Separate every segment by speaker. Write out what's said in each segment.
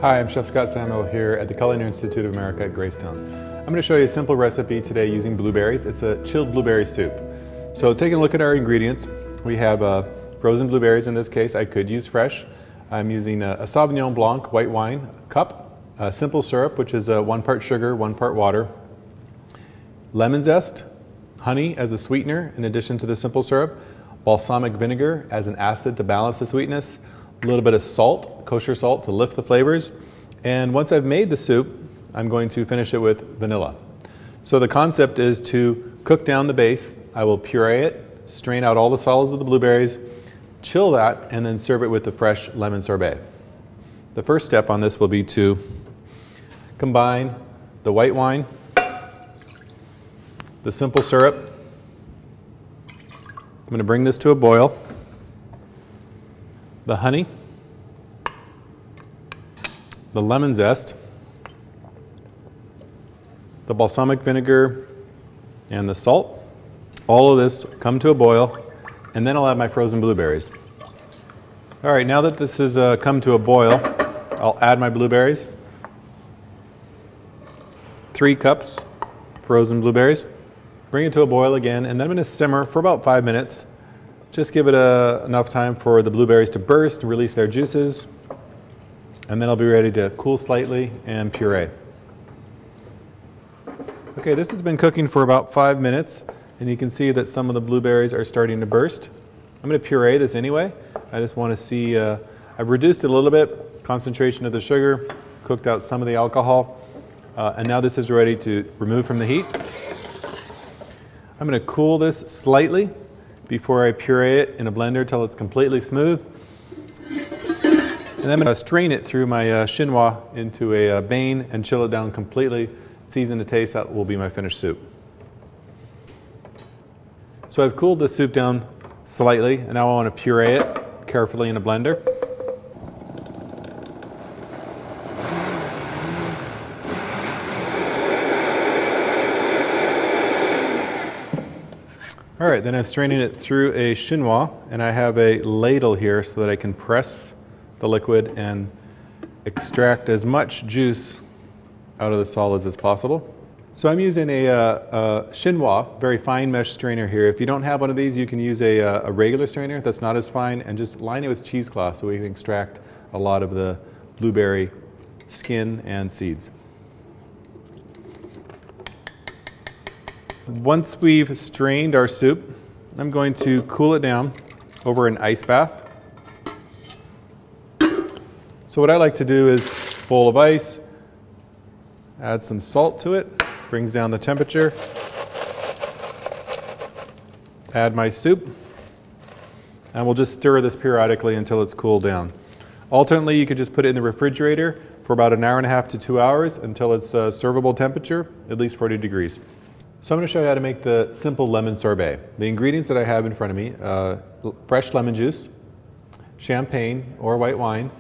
Speaker 1: Hi, I'm Chef Scott Samuel here at the Culinary Institute of America at Greystone. I'm going to show you a simple recipe today using blueberries. It's a chilled blueberry soup. So taking a look at our ingredients, we have frozen blueberries in this case. I could use fresh. I'm using a Sauvignon Blanc white wine cup, a simple syrup, which is 1 part sugar, 1 part water, lemon zest, honey as a sweetener in addition to the simple syrup, balsamic vinegar as an acid to balance the sweetness, a little bit of salt, kosher salt to lift the flavors, and once I've made the soup, I'm going to finish it with vanilla. So the concept is to cook down the base. I will puree it, strain out all the solids of the blueberries, chill that, and then serve it with the fresh lemon sorbet. The first step on this will be to combine the white wine, the simple syrup. I'm going to bring this to a boil. The honey, the lemon zest, the balsamic vinegar, and the salt. All of this come to a boil, and then I'll add my frozen blueberries. All right, now that this has come to a boil, I'll add my blueberries. 3 cups frozen blueberries. Bring it to a boil again, and then I'm going to simmer for about 5 minutes. Just give it enough time for the blueberries to burst and release their juices, and then I'll be ready to cool slightly and puree. Okay, this has been cooking for about 5 minutes, and you can see that some of the blueberries are starting to burst. I'm going to puree this anyway. I just want to see, I've reduced it a little bit, concentration of the sugar, cooked out some of the alcohol, and now this is ready to remove from the heat. I'm going to cool this slightly before I puree it in a blender till it's completely smooth. And then I'm going to strain it through my chinois into a bain and chill it down completely. Season to taste, that will be my finished soup. So I've cooled the soup down slightly, and now I want to puree it carefully in a blender. All right, then I'm straining it through a chinois, and I have a ladle here so that I can press the liquid and extract as much juice out of the solids as possible. So I'm using a chinois, very fine mesh strainer here. If you don't have one of these, you can use a regular strainer that's not as fine, and just line it with cheesecloth so we can extract a lot of the blueberry skin and seeds. Once we've strained our soup, I'm going to cool it down over an ice bath. So what I like to do is bowl of ice, add some salt to it, brings down the temperature, add my soup, and we'll just stir this periodically until it's cooled down. Alternately, you could just put it in the refrigerator for about 1.5 hours to 2 hours until it's servable temperature, at least 40 degrees. So I'm going to show you how to make the simple lemon sorbet. The ingredients that I have in front of me, fresh lemon juice, champagne or white wine,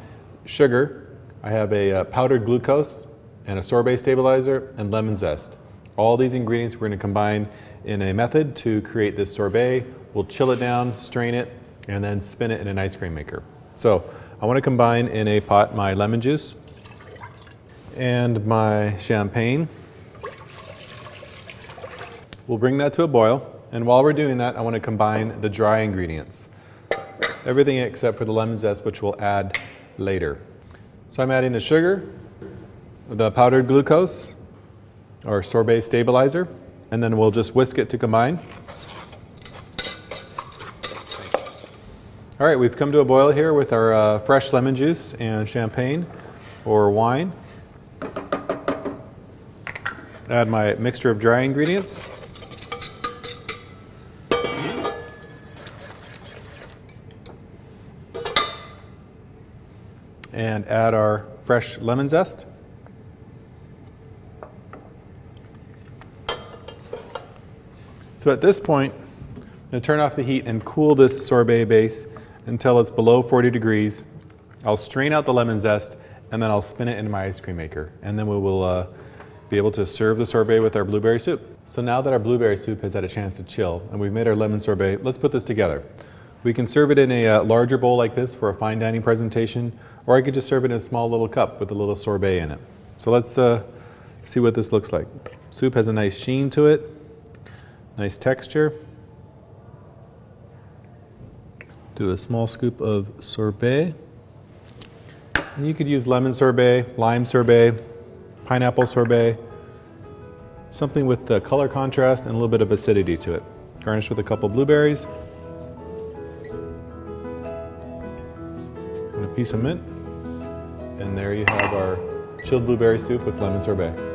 Speaker 1: sugar, I have a powdered glucose and a sorbet stabilizer, and lemon zest. All these ingredients we're going to combine in a method to create this sorbet. We'll chill it down, strain it, and then spin it in an ice cream maker. So I want to combine in a pot my lemon juice and my champagne. We'll bring that to a boil, and while we're doing that, I want to combine the dry ingredients. Everything except for the lemon zest, which we'll add later. So I'm adding the sugar, the powdered glucose, or sorbet stabilizer, and then we'll just whisk it to combine. All right, we've come to a boil here with our fresh lemon juice and champagne or wine. Add my mixture of dry ingredients. And add our fresh lemon zest. So at this point, I'm going to turn off the heat and cool this sorbet base until it's below 40 degrees. I'll strain out the lemon zest, and then I'll spin it into my ice cream maker. And then we will be able to serve the sorbet with our blueberry soup. So now that our blueberry soup has had a chance to chill and we've made our lemon sorbet, let's put this together. We can serve it in a larger bowl like this for a fine dining presentation, or I could just serve it in a small little cup with a little sorbet in it. So let's see what this looks like. Soup has a nice sheen to it, nice texture. Do a small scoop of sorbet. And you could use lemon sorbet, lime sorbet, pineapple sorbet, something with the color contrast and a little bit of acidity to it. Garnish with a couple blueberries and a piece of mint. And there you have our chilled blueberry soup with lemon sorbet.